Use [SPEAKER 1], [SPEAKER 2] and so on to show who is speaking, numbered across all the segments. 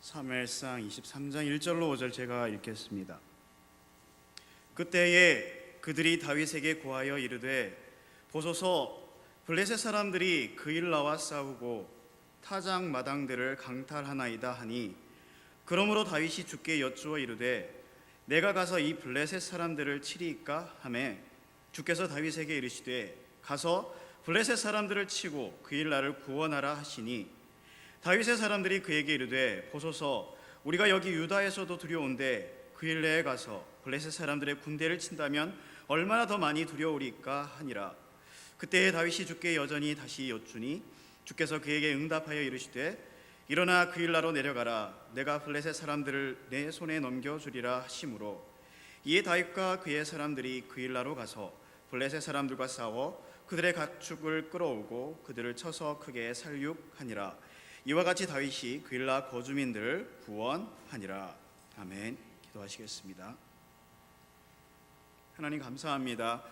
[SPEAKER 1] 사무엘상 23장 1절로 5절 제가 읽겠습니다. 그때에 그들이 다윗에게 고하여 이르되 보소서 블레셋 사람들이 그일라와 싸우고 타작 마당들을 강탈하나이다 하니 그러므로 다윗이 주께 여쭈어 이르되 내가 가서 이 블레셋 사람들을 치리이까 하매 주께서 다윗에게 이르시되 가서 블레셋 사람들을 치고 그일라를 구원하라 하시니 다윗의 사람들이 그에게 이르되 보소서 우리가 여기 유다에서도 두려운데 그일라에 가서 블레셋 사람들의 군대를 친다면 얼마나 더 많이 두려우리까 하니라. 그때에 다윗이 주께 여전히 다시 여쭈니 주께서 그에게 응답하여 이르시되 일어나 그일라로 내려가라. 내가 블레셋 사람들을 내 손에 넘겨주리라 하시므로 이에 다윗과 그의 사람들이 그일라로 가서 블레셋 사람들과 싸워 그들의 가축을 끌어오고 그들을 쳐서 크게 살육하니라. 이와 같이 다윗이 그일라 거주민들을 구원하니라. 아멘. 기도하시겠습니다. 하나님 감사합니다.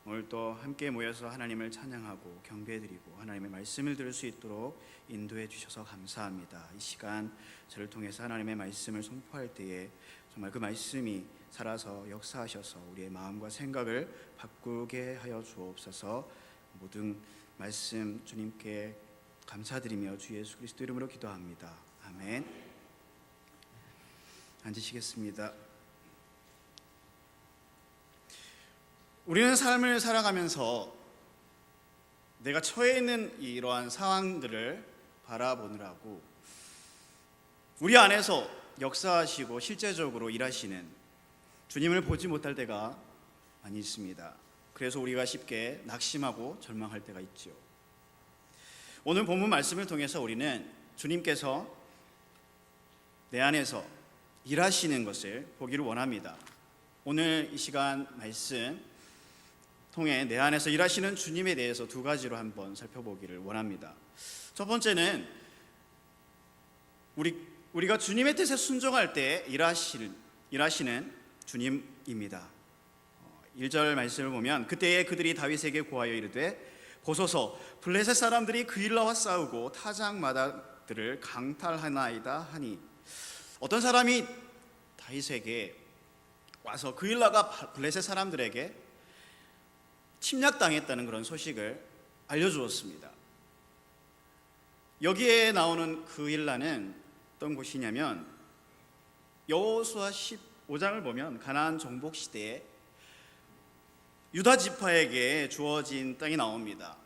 [SPEAKER 1] 오늘 또 함께 모여서 하나님을 찬양하고 경배드리고 하나님의 말씀을 들을 수 있도록 인도해 주셔서 감사합니다. 이 시간 저를 통해서 하나님의 말씀을 선포할 때에 정말 그 말씀이 살아서 역사하셔서 우리의 마음과 생각을 바꾸게 하여 주옵소서. 모든 말씀 주님께 감사드리며 주 예수 그리스도 이름으로 기도합니다. 아멘. 앉으시겠습니다. 우리는 삶을 살아가면서 내가 처해 있는 이러한 상황들을 바라보느라고 우리 안에서 역사하시고 실제적으로 일하시는 주님을 보지 못할 때가 많이 있습니다. 그래서 우리가 쉽게 낙심하고 절망할 때가 있죠. 오늘 본문 말씀을 통해서 우리는 주님께서 내 안에서 일하시는 것을 보기를 원합니다. 오늘 이 시간 말씀 통해 내 안에서 일하시는 주님에 대해서 두 가지로 한번 살펴보기를 원합니다. 첫 번째는 우리가 주님의 뜻에 순종할 때 일하시는 주님입니다. 1절 말씀을 보면 그때에 그들이 다윗에게 고하여 이르되 보소서 블레셋 사람들이 그일라와 싸우고 타작 마당들을 강탈하나이다 하니 어떤 사람이 다윗에게 와서 그일라가 블레셋 사람들에게 침략당했다는 그런 소식을 알려주었습니다. 여기에 나오는 그일라는 어떤 곳이냐면 여호수아 15장을 보면 가나안 정복 시대에 유다 지파에게 주어진 땅이 나옵니다.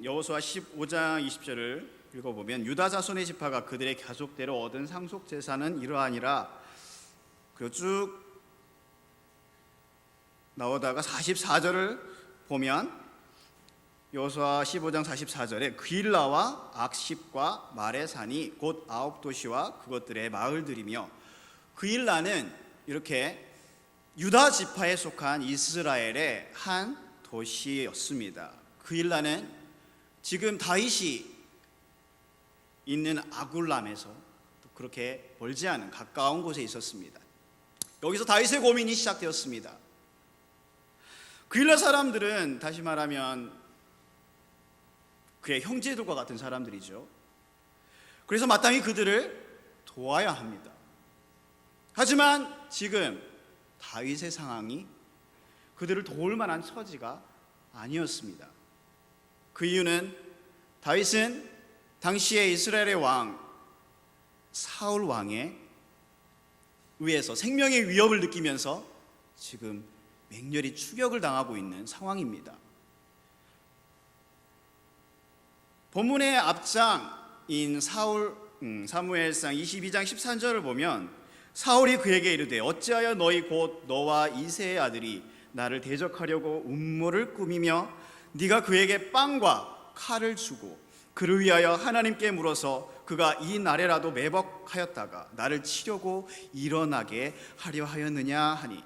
[SPEAKER 1] 여호수아 15장 20절을 읽어보면 유다 자손의 지파가 그들의 가족대로 얻은 상속 재산은 이러하니라. 그리고 쭉 나오다가 44절을 보면 여호수아 15장 44절에 그일라와 악십과 말의 산이 곧 9도시와 그것들의 마을들이며 그일라는 이렇게 유다 지파에 속한 이스라엘의 한 도시였습니다. 그일라는 지금 다윗이 있는 아굴람에서 그렇게 멀지 않은 가까운 곳에 있었습니다. 여기서 다윗의 고민이 시작되었습니다. 그일라 사람들은 다시 말하면 그의 형제들과 같은 사람들이죠. 그래서 마땅히 그들을 도와야 합니다. 하지만 지금 다윗의 상황이 그들을 도울 만한 처지가 아니었습니다. 그 이유는 다윗은 당시의 이스라엘의 왕 사울 왕에 의해서 생명의 위협을 느끼면서 지금 맹렬히 추격을 당하고 있는 상황입니다. 본문의 앞장인 사무엘상 22장 13절을 보면 사울이 그에게 이르되 어찌하여 너희 곧 너와 이새의 아들이 나를 대적하려고 음모를 꾸미며 네가 그에게 빵과 칼을 주고 그를 위하여 하나님께 물어서 그가 이 날에라도 매복하였다가 나를 치려고 일어나게 하려 하였느냐 하니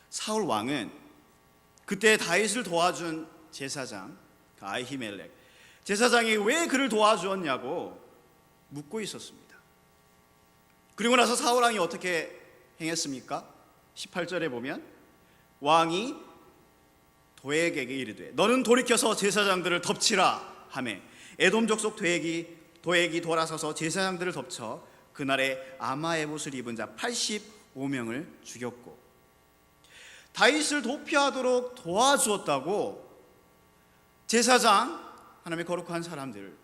[SPEAKER 1] 사울 왕은 그때 다윗을 도와준 제사장 아히멜렉 제사장이 왜 그를 도와주었냐고 묻고 있었습니다. 그리고 나서 사울 왕이 어떻게 행했습니까? 18절에 보면 왕이 도액에게 이르되 너는 돌이켜서 제사장들을 덮치라 하매 에돔 족속 도액이 도액이 돌아서서 제사장들을 덮쳐 그날에 아마의 옷을 입은 자 85명을 죽였고, 다윗을 도피하도록 도와주었다고 제사장, 하나님의 거룩한 사람들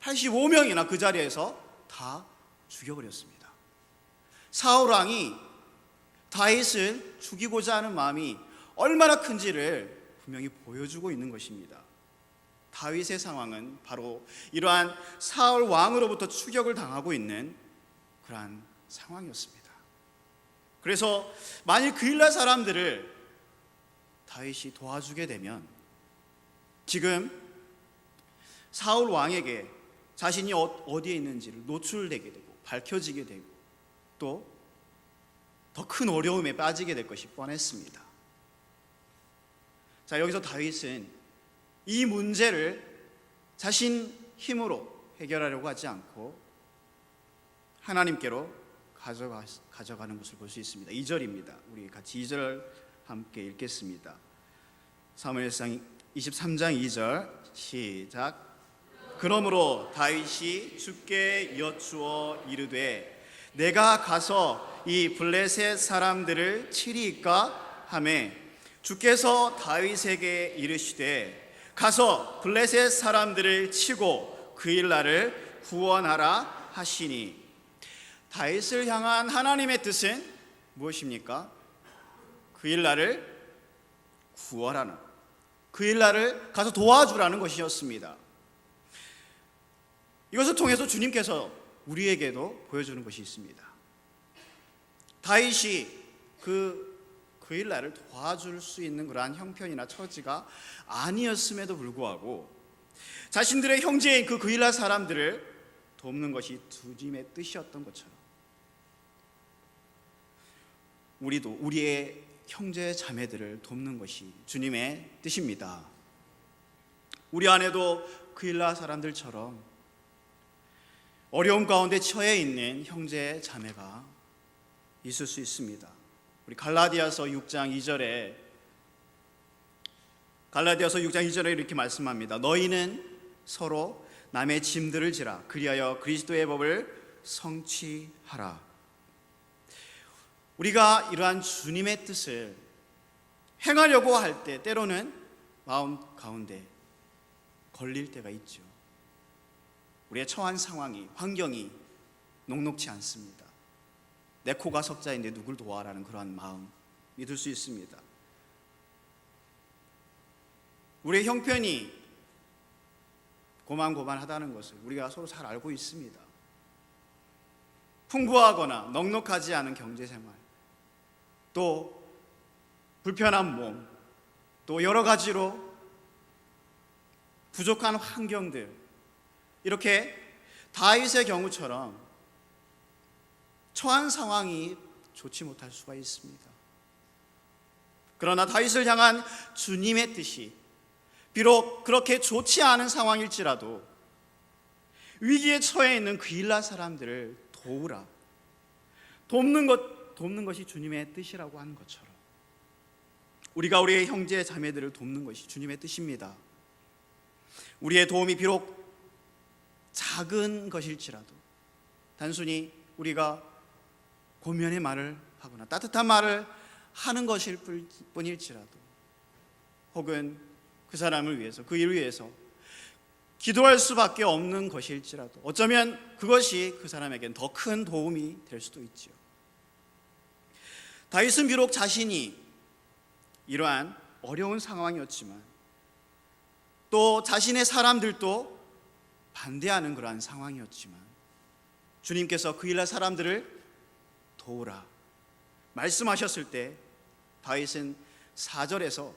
[SPEAKER 1] 85명이나 그 자리에서 다 죽여버렸습니다. 사울 왕이 다윗을 죽이고자 하는 마음이 얼마나 큰지를 분명히 보여주고 있는 것입니다. 다윗의 상황은 바로 이러한 사울 왕으로부터 추격을 당하고 있는 그러한 상황이었습니다. 그래서 만일 그일라 사람들을 다윗이 도와주게 되면 지금 사울 왕에게 자신이 어디에 있는지를 노출되게 되고 밝혀지게 되고 또 더 큰 어려움에 빠지게 될 것이 뻔했습니다. 자, 여기서 다윗은 이 문제를 자신 힘으로 해결하려고 하지 않고 하나님께로 가져가는 것을 볼 수 있습니다. 2절입니다. 우리 같이 2절 함께 읽겠습니다. 사무엘상 23장 2절 시작. 그러므로 다윗이 주께 여쭈어 이르되 내가 가서 이 블레셋 사람들을 치리이까 하매 주께서 다윗에게 이르시되 가서 블레셋 사람들을 치고 그일라를 구원하라 하시니, 다윗을 향한 하나님의 뜻은 무엇입니까? 그일라를 구원하는, 그일라를 가서 도와주라는 것이었습니다. 이것을 통해서 주님께서 우리에게도 보여주는 것이 있습니다. 다윗이 그일라를 도와줄 수 있는 그러한 형편이나 처지가 아니었음에도 불구하고 자신들의 형제인 그일라 사람들을 돕는 것이 주님의 뜻이었던 것처럼 우리도 우리의 형제 자매들을 돕는 것이 주님의 뜻입니다. 우리 안에도 그일라 사람들처럼 어려움 가운데 처해 있는 형제 자매가 있을 수 있습니다. 우리 갈라디아서 6장 2절에 이렇게 말씀합니다. 너희는 서로 남의 짐들을 지라 그리하여 그리스도의 법을 성취하라. 우리가 이러한 주님의 뜻을 행하려고 할 때 때로는 마음 가운데 걸릴 때가 있죠. 우리의 처한 상황이, 환경이 녹록지 않습니다. 내 코가 석자인데 누굴 도와라는 그러한 마음이 들 수 있습니다. 우리의 형편이 고만고만하다는 것을 우리가 서로 잘 알고 있습니다. 풍부하거나 넉넉하지 않은 경제생활, 또 불편한 몸, 또 여러 가지로 부족한 환경들, 이렇게 다윗의 경우처럼 처한 상황이 좋지 못할 수가 있습니다. 그러나 다윗을 향한 주님의 뜻이 비록 그렇게 좋지 않은 상황일지라도 위기에 처해 있는 그일라 사람들을 도우라, 돕는 것이 주님의 뜻이라고 하는 것처럼 우리가 우리의 형제 자매들을 돕는 것이 주님의 뜻입니다. 우리의 도움이 비록 작은 것일지라도 단순히 우리가 고면의 말을 하거나 따뜻한 말을 하는 것일 뿐일지라도 혹은 그 사람을 위해서, 그 일을 위해서 기도할 수밖에 없는 것일지라도 어쩌면 그것이 그 사람에겐 더 큰 도움이 될 수도 있지요. 다윗은 비록 자신이 이러한 어려운 상황이었지만 또 자신의 사람들도 반대하는 그러한 상황이었지만 주님께서 그일라 사람들을 도우라 말씀하셨을 때 다윗은 4절에서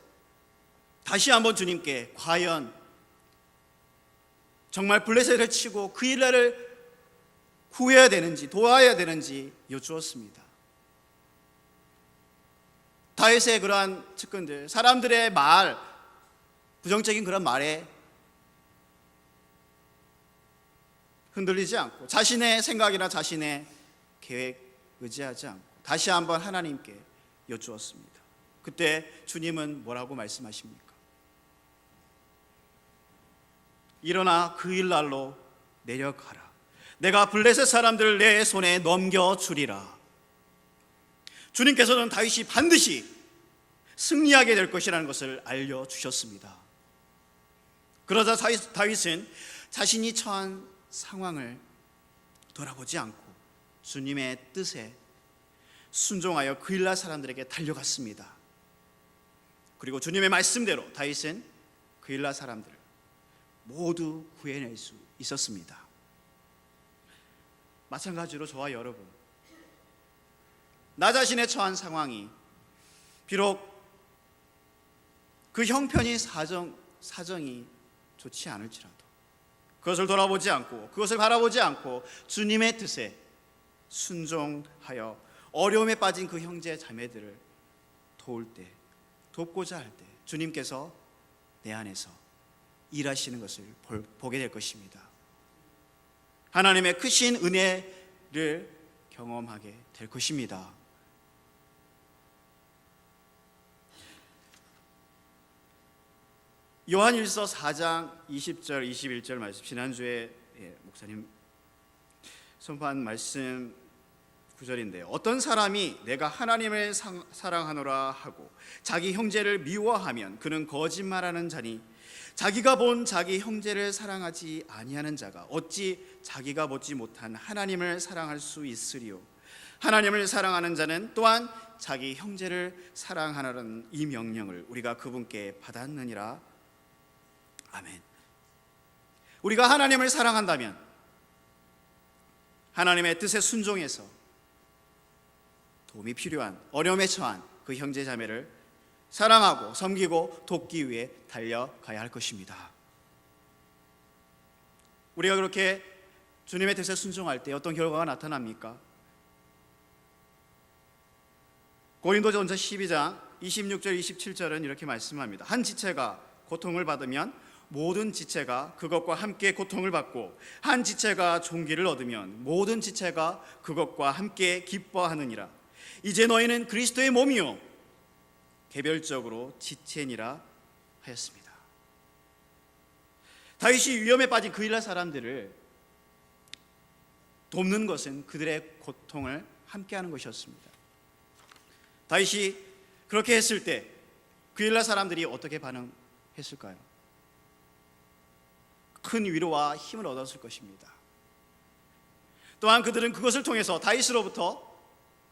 [SPEAKER 1] 다시 한번 주님께 과연 정말 블레셋을 치고 그일라를 구해야 되는지 도와야 되는지 여쭈었습니다. 다윗의 그러한 측근들, 사람들의 말, 부정적인 그런 말에 흔들리지 않고 자신의 생각이나 자신의 계획 의지하지 않고 다시 한번 하나님께 여쭈었습니다. 그때 주님은 뭐라고 말씀하십니까? 일어나 그일랄로 내려가라. 내가 블레셋 사람들을 내 손에 넘겨주리라. 주님께서는 다윗이 반드시 승리하게 될 것이라는 것을 알려주셨습니다. 그러자 다윗은 자신이 처한 상황을 돌아보지 않고 주님의 뜻에 순종하여 그일라 사람들에게 달려갔습니다. 그리고 주님의 말씀대로 다윗은 그일라 사람들을 모두 구해낼 수 있었습니다. 마찬가지로 저와 여러분, 나 자신의 처한 상황이 비록 그 형편이 사정이 좋지 않을지라도 그것을 돌아보지 않고 그것을 바라보지 않고 주님의 뜻에 순종하여 어려움에 빠진 그 형제 자매들을 돕고자 할 때 주님께서 내 안에서 일하시는 것을 보게 될 것입니다. 하나님의 크신 은혜를 경험하게 될 것입니다. 요한일서 4장 20절 21절 말씀, 지난주에 목사님 선포한 말씀 구절인데요. 어떤 사람이 내가 하나님을 사랑하노라 하고 자기 형제를 미워하면 그는 거짓말하는 자니 자기가 본 자기 형제를 사랑하지 아니하는 자가 어찌 자기가 보지 못한 하나님을 사랑할 수 있으리요. 하나님을 사랑하는 자는 또한 자기 형제를 사랑하라는 이 명령을 우리가 그분께 받았느니라. 아멘. 우리가 하나님을 사랑한다면 하나님의 뜻에 순종해서 도움이 필요한 어려움에 처한 그 형제 자매를 사랑하고 섬기고 돕기 위해 달려가야 할 것입니다. 우리가 그렇게 주님의 뜻에 순종할 때 어떤 결과가 나타납니까? 고린도전서 12장 26절 27절은 이렇게 말씀합니다. 한 지체가 고통을 받으면 모든 지체가 그것과 함께 고통을 받고 한 지체가 존귀를 얻으면 모든 지체가 그것과 함께 기뻐하느니라. 이제 너희는 그리스도의 몸이요 개별적으로 지체니라 하였습니다. 다윗이 위험에 빠진 그일라 사람들을 돕는 것은 그들의 고통을 함께하는 것이었습니다. 다윗이 그렇게 했을 때 그일라 사람들이 어떻게 반응했을까요? 큰 위로와 힘을 얻었을 것입니다. 또한 그들은 그것을 통해서 다윗으로부터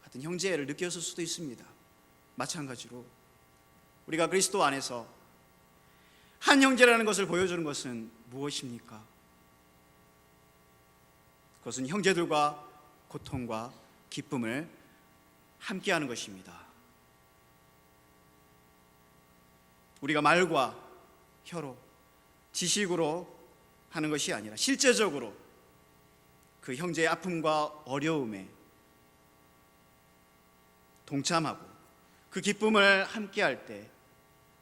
[SPEAKER 1] 같은 형제애를 느꼈을 수도 있습니다. 마찬가지로 우리가 그리스도 안에서 한 형제라는 것을 보여주는 것은 무엇입니까? 그것은 형제들과 고통과 기쁨을 함께하는 것입니다. 우리가 말과 혀로 지식으로 하는 것이 아니라 실제적으로 그 형제의 아픔과 어려움에 동참하고 그 기쁨을 함께할 때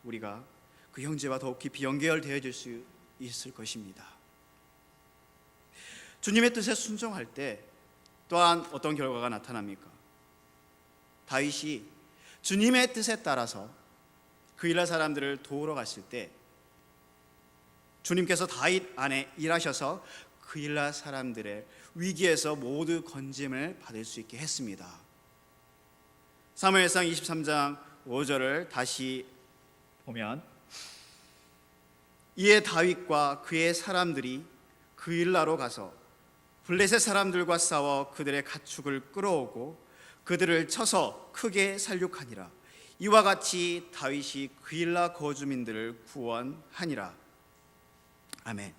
[SPEAKER 1] 우리가 그 형제와 더욱 깊이 연결되어질 수 있을 것입니다. 주님의 뜻에 순종할 때 또한 어떤 결과가 나타납니까? 다윗이 주님의 뜻에 따라서 그일라 사람들을 도우러 갔을 때 주님께서 다윗 안에 일하셔서 그일라 사람들의 위기에서 모두 건짐을 받을 수 있게 했습니다. 사무엘상 23장 5절을 다시 보면 이에 다윗과 그의 사람들이 그일라로 가서 블레셋 사람들과 싸워 그들의 가축을 끌어오고 그들을 쳐서 크게 살육하니라. 이와 같이 다윗이 그일라 거주민들을 구원하니라. 아멘.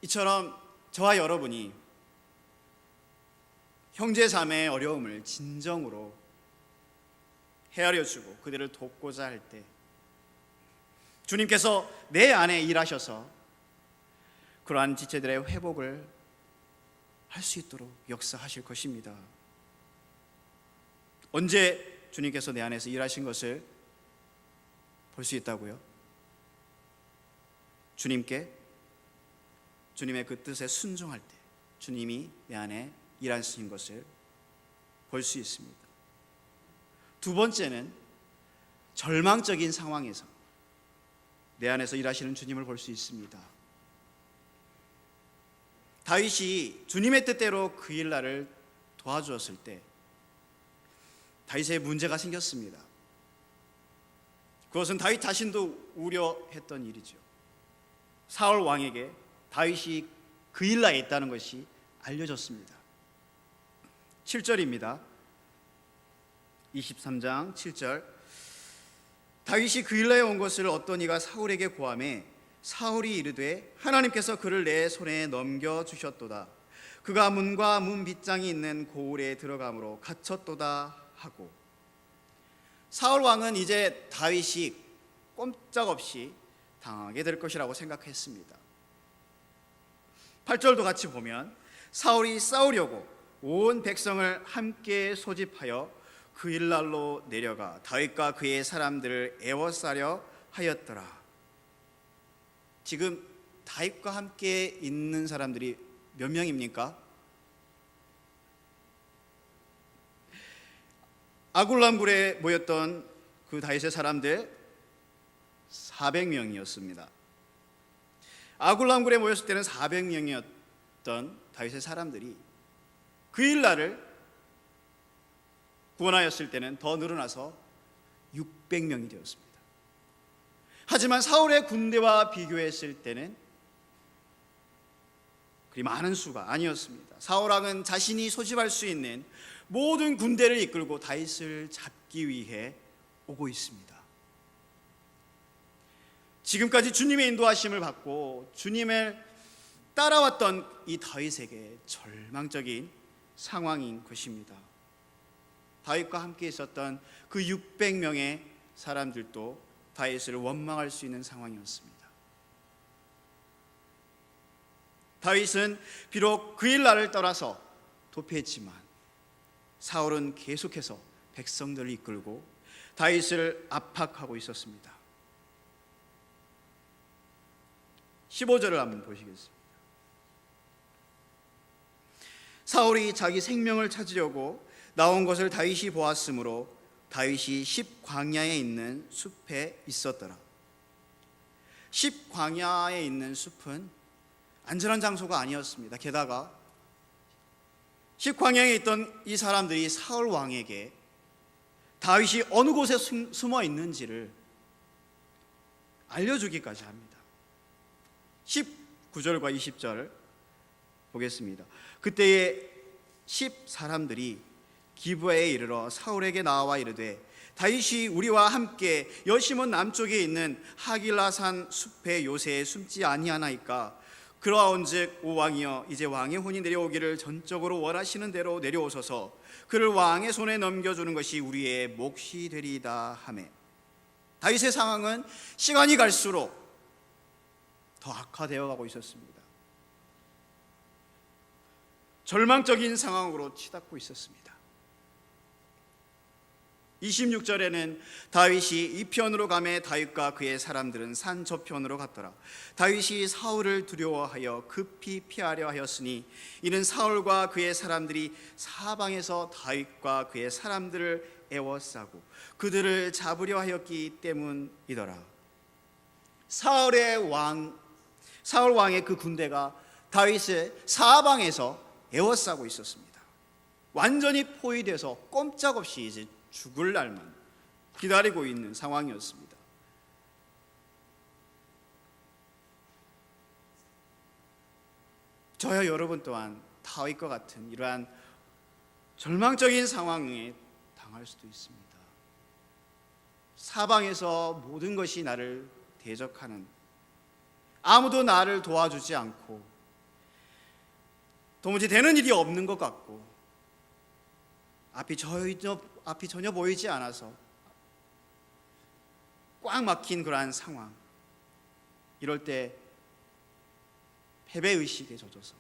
[SPEAKER 1] 이처럼 저와 여러분이 형제 자매의 어려움을 진정으로 헤아려주고 그들을 돕고자 할 때 주님께서 내 안에 일하셔서 그러한 지체들의 회복을 할 수 있도록 역사하실 것입니다. 언제 주님께서 내 안에서 일하신 것을 볼 수 있다고요? 주님의 그 뜻에 순종할 때 주님이 내 안에 일하신 것을 볼 수 있습니다. 두 번째는 절망적인 상황에서 내 안에서 일하시는 주님을 볼 수 있습니다. 다윗이 주님의 뜻대로 그일라를 도와주었을 때 다윗에 문제가 생겼습니다. 그것은 다윗 자신도 우려했던 일이죠. 사울 왕에게 다윗이 그일라에 있다는 것이 알려졌습니다. 7절입니다. 23장 7절. 다윗이 그일라에 온 것을 어떤 이가 사울에게 고하매 사울이 이르되 하나님께서 그를 내 손에 넘겨주셨도다. 그가 문과 문 빗장이 있는 고을에 들어감으로 갇혔도다 하고. 사울 왕은 이제 다윗이 꼼짝없이 당하게 될 것이라고 생각했습니다. 8절도 같이 보면 사울이 싸우려고 온 백성을 함께 소집하여 그일랄로 내려가 다윗과 그의 사람들을 애워싸려 하였더라. 지금 다윗과 함께 있는 사람들이 몇 명입니까? 아굴람굴에 모였던 그 다윗의 사람들 400명이었습니다. 아굴람굴에 모였을 때는 400명이었던 다윗의 사람들이 그일라를 구원하였을 때는 더 늘어나서 600명이 되었습니다. 하지만 사울의 군대와 비교했을 때는 그리 많은 수가 아니었습니다. 사울 왕은 자신이 소집할 수 있는 모든 군대를 이끌고 다윗을 잡기 위해 오고 있습니다. 지금까지 주님의 인도하심을 받고 주님을 따라왔던 이 다윗에게 절망적인 상황인 것입니다. 다윗과 함께 있었던 그 600명의 사람들도 다윗을 원망할 수 있는 상황이었습니다. 다윗은 비록 그일라를 떠나서 도피했지만 사울은 계속해서 백성들을 이끌고 다윗을 압박하고 있었습니다. 15절을 한번 보시겠습니다. 사울이 자기 생명을 찾으려고 나온 것을 다윗이 보았으므로 다윗이 십광야에 있는 숲에 있었더라. 십광야에 있는 숲은 안전한 장소가 아니었습니다. 게다가 십광야에 있던 이 사람들이 사울 왕에게 다윗이 어느 곳에 숨어 있는지를 알려주기까지 합니다. 19절과 20절을 보겠습니다. 그때에 10사람들이 기브아에 이르러 사울에게 나와 이르되 다윗이 우리와 함께 여시몬 남쪽에 있는 하길라산 숲에 요새 숨지 아니하나이까. 그러한즉 오 왕이여 이제 왕의 혼이 내려오기를 전적으로 원하시는 대로 내려오소서. 그를 왕의 손에 넘겨주는 것이 우리의 몫이 되리이다 하매. 다윗의 상황은 시간이 갈수록 더 악화되어 가고 있었습니다. 절망적인 상황으로 치닫고 있었습니다. 26절에는 다윗이 이 편으로 가매 다윗과 그의 사람들은 산 저편으로 갔더라. 다윗이 사울을 두려워하여 급히 피하려 하였으니 이는 사울과 그의 사람들이 사방에서 다윗과 그의 사람들을 애워싸고 그들을 잡으려 하였기 때문이더라. 사울 왕의 그 군대가 다윗을 사방에서 애워싸고 있었습니다. 완전히 포위돼서 꼼짝없이 이제 죽을 날만 기다리고 있는 상황이었습니다. 저와 여러분 또한 다윗과 같은 이러한 절망적인 상황에 당할 수도 있습니다. 사방에서 모든 것이 나를 대적하는, 아무도 나를 도와주지 않고 도무지 되는 일이 없는 것 같고 앞이 전혀 보이지 않아서 꽉 막힌 그러한 상황, 이럴 때 패배의식에 젖어서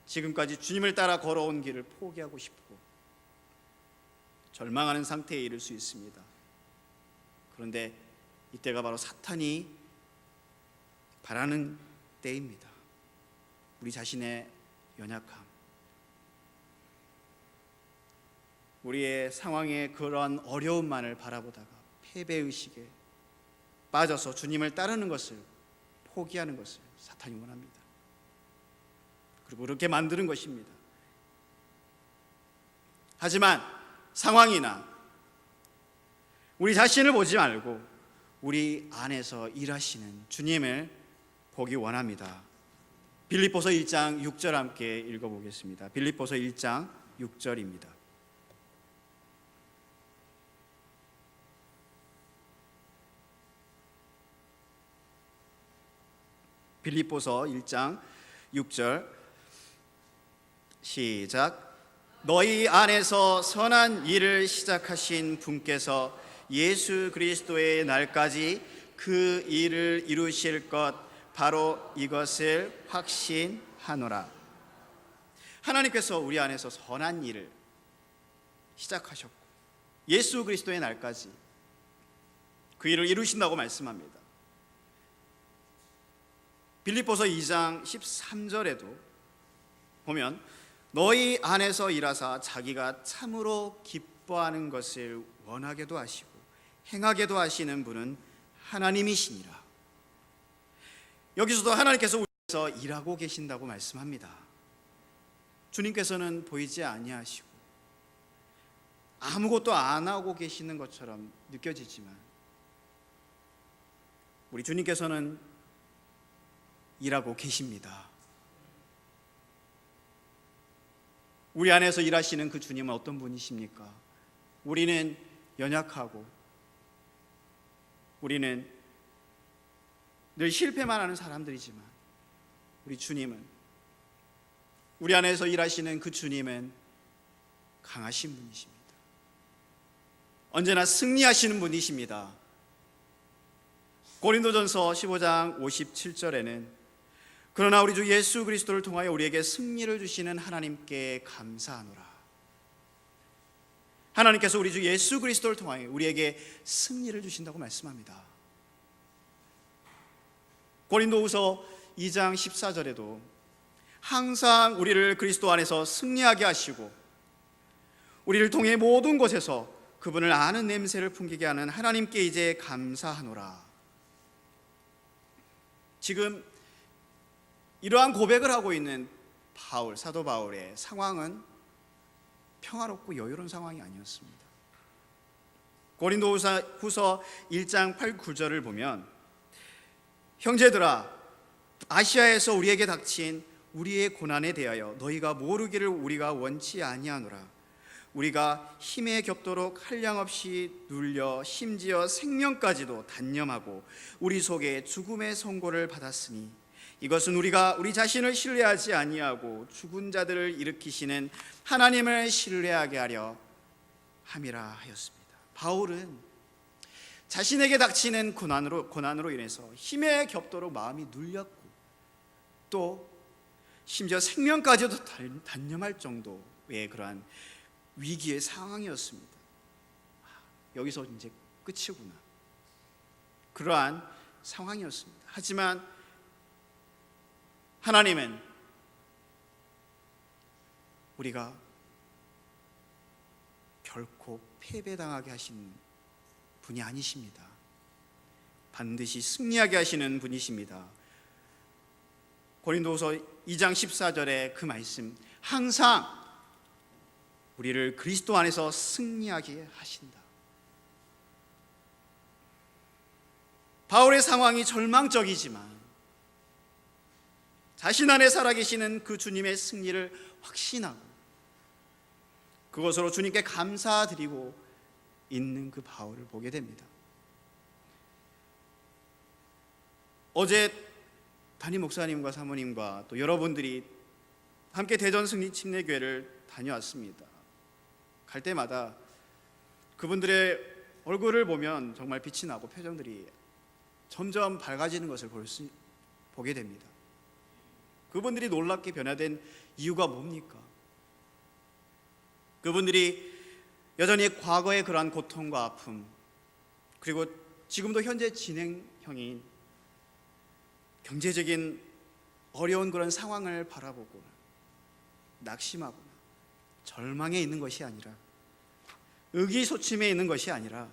[SPEAKER 1] 지금까지 주님을 따라 걸어온 길을 포기하고 싶고 절망하는 상태에 이를 수 있습니다. 그런데 이때가 바로 사탄이 바라는 때입니다. 우리 자신의 연약함, 우리의 상황의 그러한 어려움만을 바라보다가 패배의식에 빠져서 주님을 따르는 것을 포기하는 것을 사탄이 원합니다. 그리고 그렇게 만드는 것입니다. 하지만 상황이나 우리 자신을 보지 말고 우리 안에서 일하시는 주님을 보기 원합니다. 빌립보서 1장 6절 함께 읽어보겠습니다. 빌립보서 1장 6절입니다. 빌립보서 1장 6절 시작. 너희 안에서 선한 일을 시작하신 분께서 예수 그리스도의 날까지 그 일을 이루실 것 바로 이것을 확신하노라. 하나님께서 우리 안에서 선한 일을 시작하셨고 예수 그리스도의 날까지 그 일을 이루신다고 말씀합니다. 빌립보서 2장 13절에도 보면 너희 안에서 일하사 자기가 참으로 기뻐하는 것을 원하게도 하시고 행하게도 하시는 분은 하나님이시니라. 여기서도 하나님께서 우리에서 일하고 계신다고 말씀합니다. 주님께서는 보이지 아니하시고 아무것도 안 하고 계시는 것처럼 느껴지지만 우리 주님께서는 일하고 계십니다. 우리 안에서 일하시는 그 주님은 어떤 분이십니까? 우리는 연약하고 우리는 늘 실패만 하는 사람들이지만 우리 주님은, 우리 안에서 일하시는 그 주님은 강하신 분이십니다. 언제나 승리하시는 분이십니다. 고린도전서 15장 57절에는 그러나 우리 주 예수 그리스도를 통하여 우리에게 승리를 주시는 하나님께 감사하노라. 하나님께서 우리 주 예수 그리스도를 통하여 우리에게 승리를 주신다고 말씀합니다. 고린도후서 2장 14절에도 항상 우리를 그리스도 안에서 승리하게 하시고 우리를 통해 모든 곳에서 그분을 아는 냄새를 풍기게 하는 하나님께 이제 감사하노라. 지금 이러한 고백을 하고 있는 사도 바울의 상황은 평화롭고 여유로운 상황이 아니었습니다. 고린도후서 1장 8, 9절을 보면 형제들아 아시아에서 우리에게 닥친 우리의 고난에 대하여 너희가 모르기를 우리가 원치 아니하노라. 우리가 힘에 겹도록 한량없이 눌려 심지어 생명까지도 단념하고 우리 속에 죽음의 선고를 받았으니 이것은 우리가 우리 자신을 신뢰하지 아니하고 죽은 자들을 일으키시는 하나님을 신뢰하게 하려 함이라 하였습니다. 바울은 자신에게 닥치는 고난으로 인해서 힘에 겹도록 마음이 눌렸고 또 심지어 생명까지도 단념할 정도의 그러한 위기의 상황이었습니다. 여기서 이제 끝이구나, 그러한 상황이었습니다. 하지만 하나님은 우리가 결코 패배당하게 하시는 분이 아니십니다. 반드시 승리하게 하시는 분이십니다. 고린도후서 2장 14절의 그 말씀, 항상 우리를 그리스도 안에서 승리하게 하신다. 바울의 상황이 절망적이지만 자신 안에 살아계시는 그 주님의 승리를 확신하고 그것으로 주님께 감사드리고 있는 그 바울을 보게 됩니다. 어제 담임 목사님과 사모님과 또 여러분들이 함께 대전 승리 침례교회를 다녀왔습니다. 갈 때마다 그분들의 얼굴을 보면 정말 빛이 나고 표정들이 점점 밝아지는 것을 보게 됩니다. 그분들이 놀랍게 변화된 이유가 뭡니까? 그분들이 여전히 과거의 그러한 고통과 아픔, 그리고 지금도 현재 진행형인 경제적인 어려운 그런 상황을 바라보고 낙심하거나 절망에 있는 것이 아니라, 의기소침해 있는 것이 아니라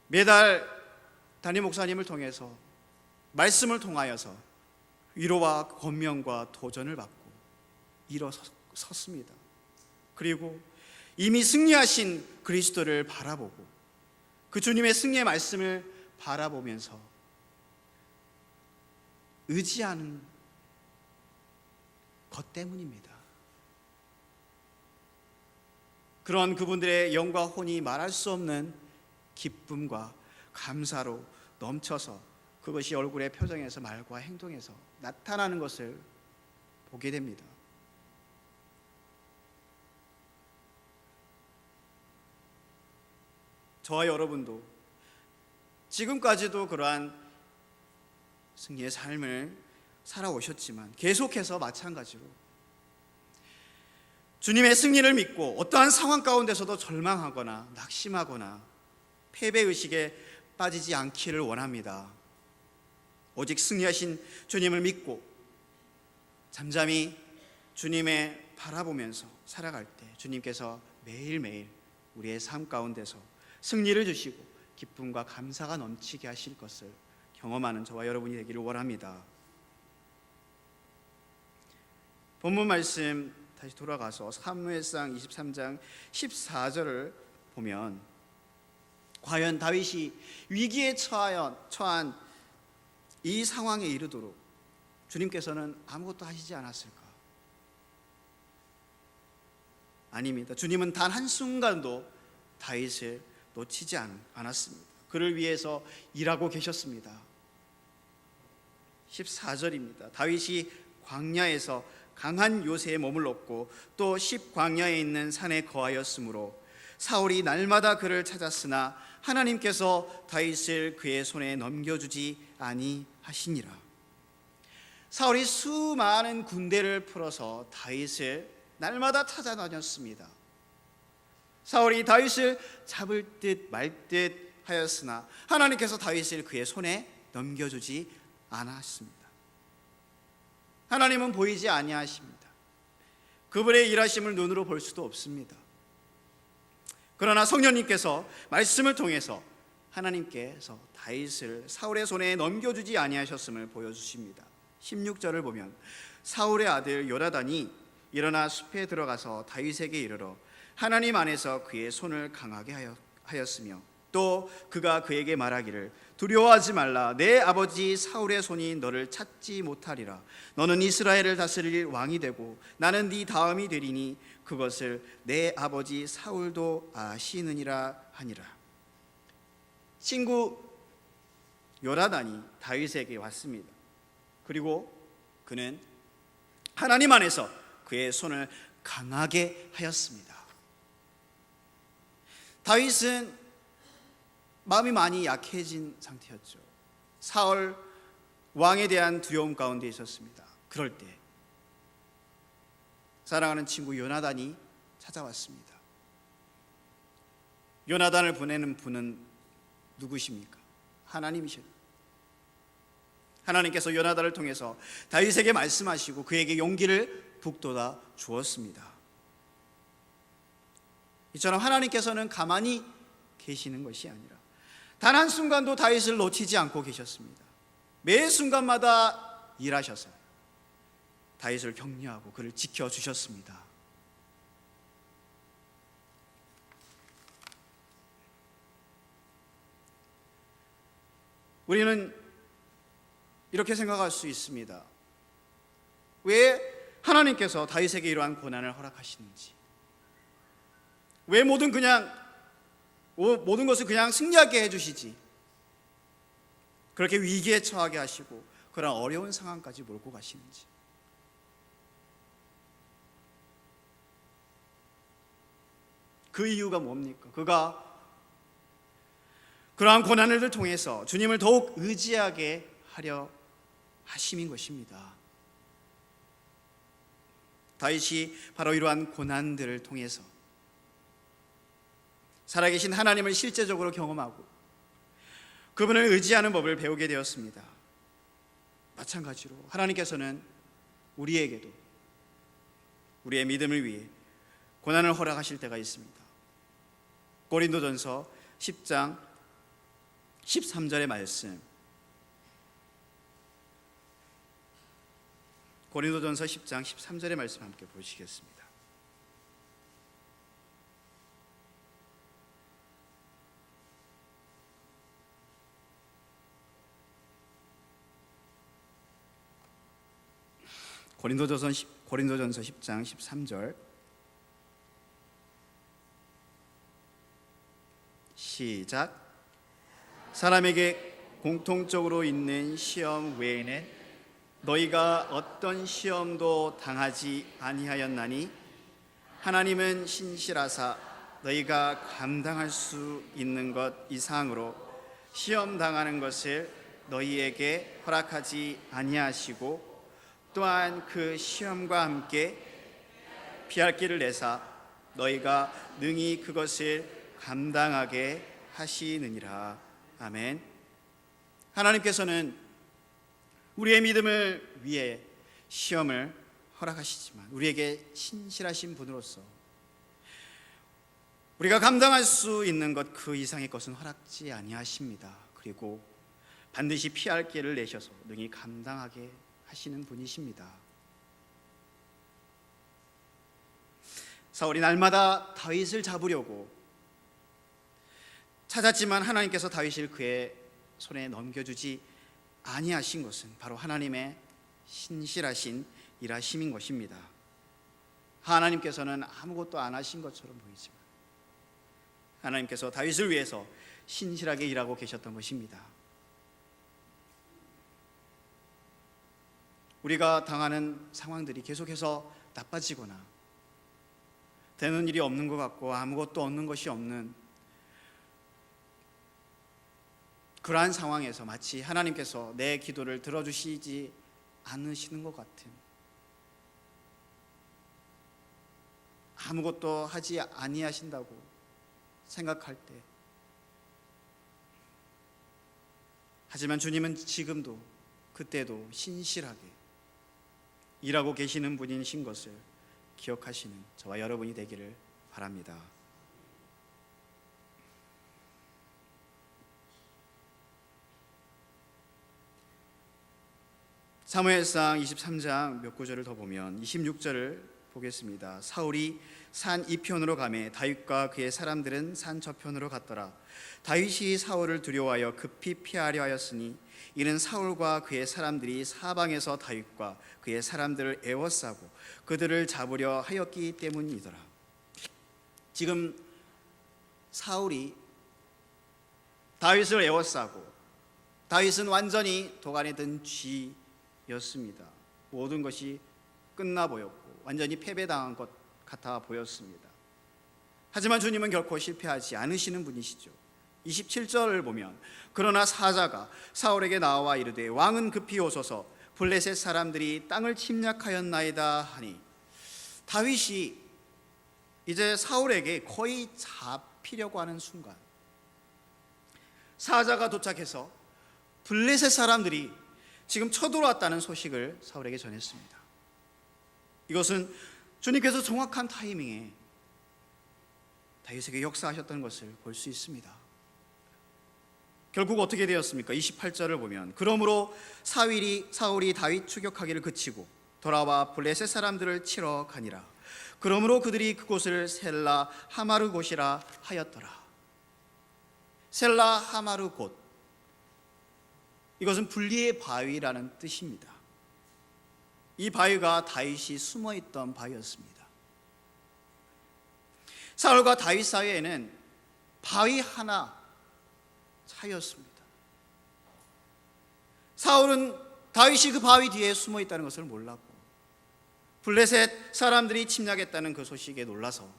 [SPEAKER 1] 매달 담임 목사님을 통해서 말씀을 통하여서 위로와 권면과 도전을 받고 일어섰습니다. 그리고 이미 승리하신 그리스도를 바라보고 그 주님의 승리의 말씀을 바라보면서 의지하는 것 때문입니다. 그런 그분들의 영과 혼이 말할 수 없는 기쁨과 감사로 넘쳐서 그것이 얼굴의 표정에서 말과 행동에서 나타나는 것을 보게 됩니다. 저와 여러분도 지금까지도 그러한 승리의 삶을 살아오셨지만 계속해서 마찬가지로 주님의 승리를 믿고 어떠한 상황 가운데서도 절망하거나 낙심하거나 패배의식에 빠지지 않기를 원합니다. 오직 승리하신 주님을 믿고 잠잠히 주님의 바라보면서 살아갈 때 주님께서 매일매일 우리의 삶 가운데서 승리를 주시고 기쁨과 감사가 넘치게 하실 것을 경험하는 저와 여러분이 되기를 원합니다. 본문 말씀 다시 돌아가서 사무엘상 23장 14절을 보면 과연 다윗이 위기에 처한 이 상황에 이르도록 주님께서는 아무것도 하시지 않았을까? 아닙니다. 주님은 단 한순간도 다윗을 놓치지 않았습니다. 그를 위해서 일하고 계셨습니다. 14절입니다. 다윗이 광야에서 강한 요새에 머물렀고 또 십광야에 있는 산에 거하였으므로 사울이 날마다 그를 찾았으나 하나님께서 다윗을 그의 손에 넘겨주지 아니하시니라. 사울이 수많은 군대를 풀어서 다윗을 날마다 찾아다녔습니다. 사울이 다윗을 잡을 듯 말 듯 하였으나 하나님께서 다윗을 그의 손에 넘겨주지 않았습니다. 하나님은 보이지 아니하십니다. 그분의 일하심을 눈으로 볼 수도 없습니다. 그러나 성령님께서 말씀을 통해서 하나님께서 다윗을 사울의 손에 넘겨주지 아니하셨음을 보여주십니다. 16절을 보면 사울의 아들 요나단이 일어나 숲에 들어가서 다윗에게 이르러 하나님 안에서 그의 손을 강하게 하였으며 또 그가 그에게 말하기를 두려워하지 말라. 내 아버지 사울의 손이 너를 찾지 못하리라. 너는 이스라엘을 다스릴 왕이 되고 나는 네 다음이 되리니 그것을 내 아버지 사울도 아시느니라 하니라. 친구 요나단이 다윗에게 왔습니다. 그리고 그는 하나님 안에서 그의 손을 강하게 하였습니다. 다윗은 마음이 많이 약해진 상태였죠. 사울 왕에 대한 두려움 가운데 있었습니다. 그럴 때 사랑하는 친구 요나단이 찾아왔습니다. 요나단을 보내는 분은 누구십니까? 하나님이십니다. 하나님께서 요나단을 통해서 다윗에게 말씀하시고 그에게 용기를 북돋아 주었습니다. 이처럼 하나님께서는 가만히 계시는 것이 아니라 단 한순간도 다윗을 놓치지 않고 계셨습니다. 매 순간마다 일하셔서 다윗을 격려하고 그를 지켜주셨습니다. 우리는 이렇게 생각할 수 있습니다. 왜 하나님께서 다윗에게 이러한 고난을 허락하시는지, 왜 모든 것을 그냥 승리하게 해주시지, 그렇게 위기에 처하게 하시고 그런 어려운 상황까지 몰고 가시는지. 그 이유가 뭡니까? 그가 그러한 고난을 통해서 주님을 더욱 의지하게 하려 하심인 것입니다. 다윗이 바로 이러한 고난들을 통해서 살아계신 하나님을 실제적으로 경험하고 그분을 의지하는 법을 배우게 되었습니다. 마찬가지로 하나님께서는 우리에게도 우리의 믿음을 위해 고난을 허락하실 때가 있습니다. 고린도전서 10장 13절의 말씀, 고린도전서 10장 13절의 말씀 함께 보시겠습니다. 고린도전서 10장 13절 시작. 사람에게 공통적으로 있는 시험 외에는 너희가 어떤 시험도 당하지 아니하였나니 하나님은 신실하사 너희가 감당할 수 있는 것 이상으로 시험 당하는 것을 너희에게 허락하지 아니하시고 또한 그 시험과 함께 피할 길을 내사 너희가 능히 그것을 감당하게 하시느니라. 아멘. 하나님께서는 우리의 믿음을 위해 시험을 허락하시지만 우리에게 신실하신 분으로서 우리가 감당할 수 있는 것 그 이상의 것은 허락지 아니하십니다. 그리고 반드시 피할 길을 내셔서 능히 감당하게 하시는 분이십니다. 사울이 날마다 다윗을 잡으려고 찾았지만 하나님께서 다윗을 그의 손에 넘겨주지 아니하신 것은 바로 하나님의 신실하신 일하심인 것입니다. 하나님께서는 아무것도 안 하신 것처럼 보이지만 하나님께서 다윗을 위해서 신실하게 일하고 계셨던 것입니다. 우리가 당하는 상황들이 계속해서 나빠지거나 되는 일이 없는 것 같고 아무것도 얻는 것이 없는 그러한 상황에서 마치 하나님께서 내 기도를 들어주시지 않으시는 것 같은, 아무것도 하지 아니하신다고 생각할 때, 하지만 주님은 지금도 그때도 신실하게 일하고 계시는 분이신 것을 기억하시는 저와 여러분이 되기를 바랍니다. 사무엘상 23장 몇 구절을 더 보면 26절을 보겠습니다. 사울이 산 이편으로 가매 다윗과 그의 사람들은 산 저편으로 갔더라. 다윗이 사울을 두려워하여 급히 피하려 하였으니 이는 사울과 그의 사람들이 사방에서 다윗과 그의 사람들을 에워싸고 그들을 잡으려 하였기 때문이더라. 지금 사울이 다윗을 에워싸고, 다윗은 완전히 도간에 든 쥐였습니다. 모든 것이 끝나 보였고 완전히 패배당한 것 같아 보였습니다. 하지만 주님은 결코 실패하지 않으시는 분이시죠. 27절을 보면 그러나 사자가 사울에게 나와 이르되 왕은 급히 오소서 블레셋 사람들이 땅을 침략하였나이다 하니, 다윗이 이제 사울에게 거의 잡히려고 하는 순간 사자가 도착해서 블레셋 사람들이 지금 쳐들어왔다는 소식을 사울에게 전했습니다. 이것은 주님께서 정확한 타이밍에 다윗에게 역사하셨던 것을 볼 수 있습니다. 결국 어떻게 되었습니까? 28절을 보면 그러므로 사울이 다윗 추격하기를 그치고 돌아와 블레셋 사람들을 치러 가니라. 그러므로 그들이 그곳을 셀라 하마르 곳이라 하였더라. 셀라 하마르 곳, 이것은 분리의 바위라는 뜻입니다. 이 바위가 다윗이 숨어있던 바위였습니다. 사울과 다윗 사이에는 바위 하나 차이였습니다. 사울은 다윗이 그 바위 뒤에 숨어있다는 것을 몰랐고 블레셋 사람들이 침략했다는 그 소식에 놀라서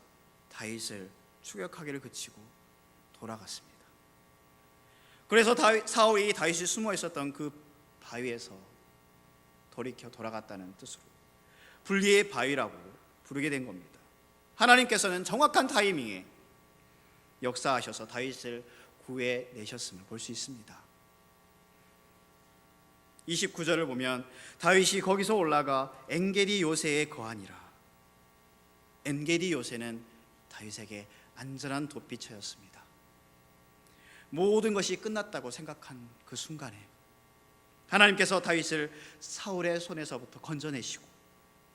[SPEAKER 1] 다윗을 추격하기를 그치고 돌아갔습니다. 그래서 사울이 다윗이 숨어 있었던 그 바위에서 돌이켜 돌아갔다는 뜻으로 분리의 바위라고 부르게 된 겁니다. 하나님께서는 정확한 타이밍에 역사하셔서 다윗을 구해내셨음을 볼 수 있습니다. 29절을 보면 다윗이 거기서 올라가 엔게디 요새에 거하니라. 엔게디 요새는 다윗에게 안전한 돛비처였습니다. 모든 것이 끝났다고 생각한 그 순간에 하나님께서 다윗을 사울의 손에서부터 건져내시고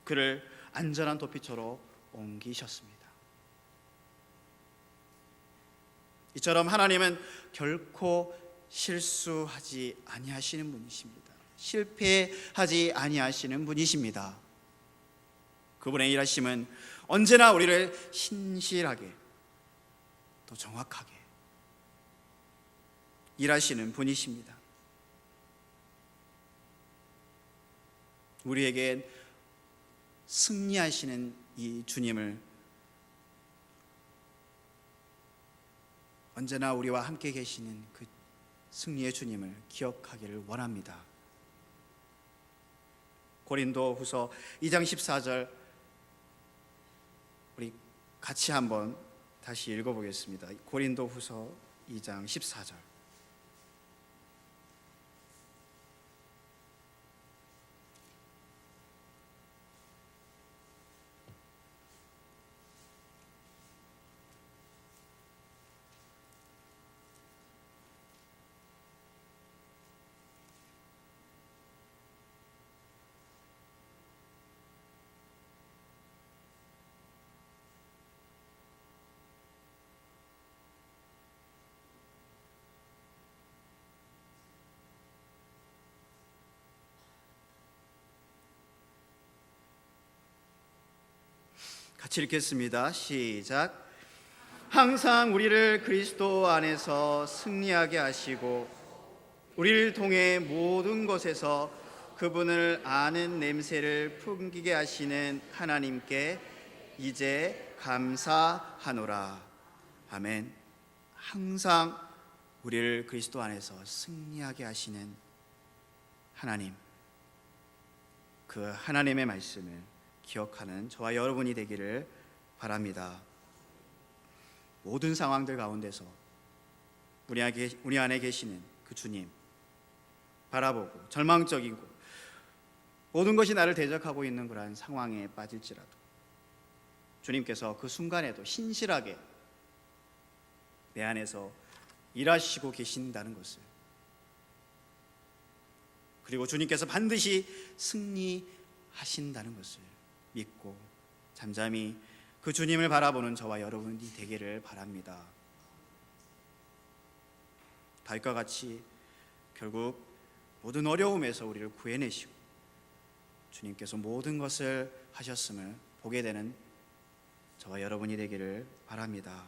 [SPEAKER 1] 그를 안전한 도피처로 옮기셨습니다. 이처럼 하나님은 결코 실수하지 아니하시는 분이십니다. 실패하지 아니하시는 분이십니다. 그분의 일하심은 언제나 우리를 신실하게 또 정확하게 일하시는 분이십니다. 우리에겐 승리하시는 이 주님을 언제나 우리와 함께 계시는 그 승리의 주님을 기억하기를 원합니다. 고린도후서 2장 14절 우리 같이 한번 다시 읽어보겠습니다. 고린도후서 2장 14절. 같이 읽겠습니다. 시작. 항상 우리를 그리스도 안에서 승리하게 하시고 우리를 통해 모든 것에서 그분을 아는 냄새를 풍기게 하시는 하나님께 이제 감사하노라. 아멘. 항상 우리를 그리스도 안에서 승리하게 하시는 하나님, 그 하나님의 말씀을 기억하는 저와 여러분이 되기를 바랍니다. 모든 상황들 가운데서 우리 안에 계시는 그 주님 바라보고 절망적이고 모든 것이 나를 대적하고 있는 그러한 상황에 빠질지라도 주님께서 그 순간에도 신실하게 내 안에서 일하시고 계신다는 것을, 그리고 주님께서 반드시 승리하신다는 것을 믿고 잠잠히 그 주님을 바라보는 저와 여러분이 되기를 바랍니다. 다윗과 같이 결국 모든 어려움에서 우리를 구해내시고 주님께서 모든 것을 하셨음을 보게 되는 저와 여러분이 되기를 바랍니다.